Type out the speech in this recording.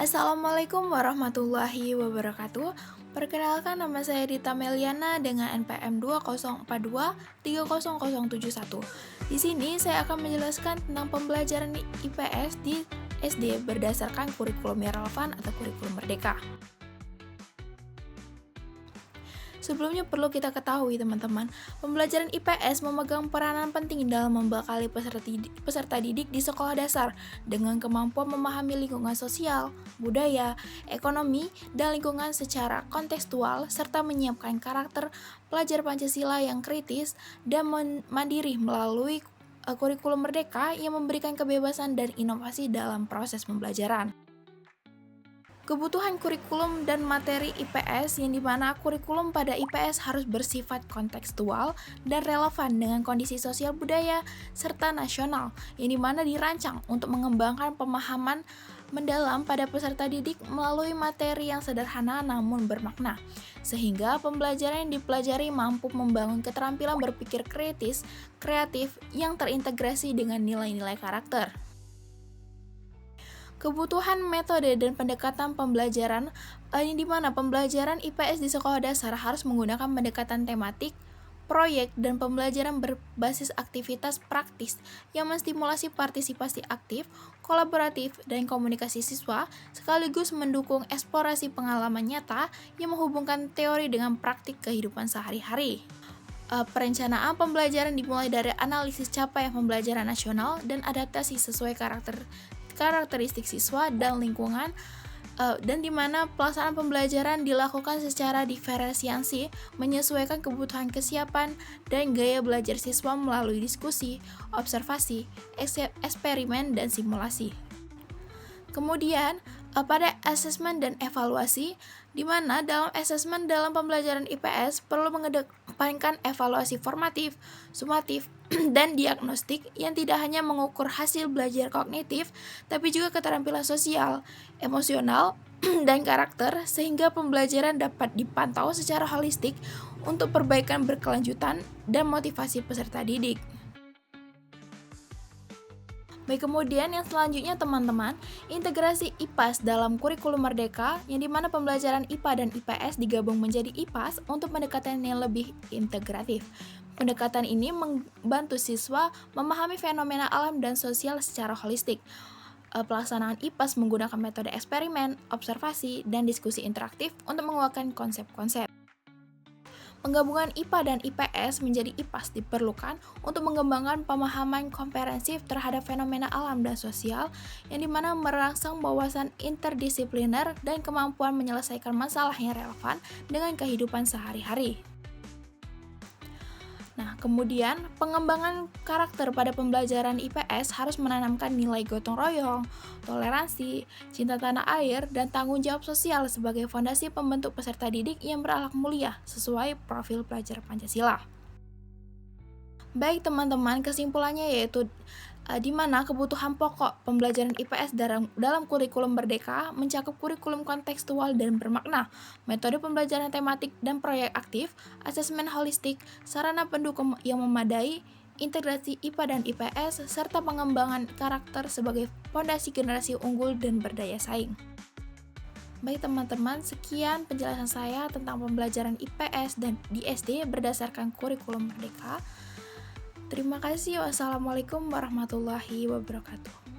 Assalamualaikum warahmatullahi wabarakatuh. Perkenalkan, nama saya Dita Meliana dengan NPM 2042300071. Di sini saya akan menjelaskan tentang pembelajaran IPS di SD berdasarkan kurikulum yang relevan atau kurikulum merdeka. Sebelumnya perlu kita ketahui teman-teman, pembelajaran IPS memegang peranan penting dalam membekali peserta didik di sekolah dasar dengan kemampuan memahami lingkungan sosial, budaya, ekonomi, dan lingkungan secara kontekstual serta menyiapkan karakter pelajar Pancasila yang kritis dan mandiri melalui kurikulum merdeka yang memberikan kebebasan dan inovasi dalam proses pembelajaran. Kebutuhan kurikulum dan materi IPS yang dimana kurikulum pada IPS harus bersifat kontekstual dan relevan dengan kondisi sosial budaya serta nasional yang dimana dirancang untuk mengembangkan pemahaman mendalam pada peserta didik melalui materi yang sederhana namun bermakna, sehingga pembelajaran yang dipelajari mampu membangun keterampilan berpikir kritis, kreatif yang terintegrasi dengan nilai-nilai karakter. Kebutuhan metode dan pendekatan pembelajaran yang dimana pembelajaran IPS di sekolah dasar harus menggunakan pendekatan tematik, proyek, dan pembelajaran berbasis aktivitas praktis yang menstimulasi partisipasi aktif, kolaboratif, dan komunikasi siswa, sekaligus mendukung eksplorasi pengalaman nyata yang menghubungkan teori dengan praktik kehidupan sehari-hari. Perencanaan pembelajaran dimulai dari analisis capaian pembelajaran nasional dan adaptasi sesuai karakteristik siswa dan lingkungan, dan di mana pelaksanaan pembelajaran dilakukan secara diferensiasi menyesuaikan kebutuhan kesiapan dan gaya belajar siswa melalui diskusi, observasi, eksperimen, dan simulasi. Kemudian, pada asesmen dan evaluasi, di mana dalam asesmen dalam pembelajaran IPS perlu mengedepankan evaluasi formatif, sumatif, dan diagnostik yang tidak hanya mengukur hasil belajar kognitif, tapi juga keterampilan sosial, emosional, dan karakter, sehingga pembelajaran dapat dipantau secara holistik untuk perbaikan berkelanjutan dan motivasi peserta didik. Baik, kemudian yang selanjutnya teman-teman, integrasi IPAS dalam kurikulum merdeka, yang dimana pembelajaran IPA dan IPS digabung menjadi IPAS untuk pendekatan yang lebih integratif. Pendekatan ini membantu siswa memahami fenomena alam dan sosial secara holistik. Pelaksanaan IPAS menggunakan metode eksperimen, observasi, dan diskusi interaktif untuk menguatkan konsep-konsep. Penggabungan IPA dan IPS menjadi IPAS diperlukan untuk mengembangkan pemahaman komprehensif terhadap fenomena alam dan sosial yang dimana merangsang wawasan interdisipliner dan kemampuan menyelesaikan masalah yang relevan dengan kehidupan sehari-hari. Nah, kemudian pengembangan karakter pada pembelajaran IPS harus menanamkan nilai gotong royong, toleransi, cinta tanah air, dan tanggung jawab sosial sebagai fondasi pembentuk peserta didik yang berakhlak mulia sesuai profil pelajar Pancasila. Baik teman-teman, kesimpulannya yaitu di mana kebutuhan pokok pembelajaran IPS dalam kurikulum merdeka mencakup kurikulum kontekstual dan bermakna, metode pembelajaran tematik dan proyek aktif, asesmen holistik, sarana pendukung yang memadai, integrasi IPA dan IPS, serta pengembangan karakter sebagai fondasi generasi unggul dan berdaya saing. Baik teman-teman, sekian penjelasan saya tentang pembelajaran IPS dan di SD berdasarkan kurikulum merdeka. Terima kasih. Wassalamualaikum warahmatullahi wabarakatuh.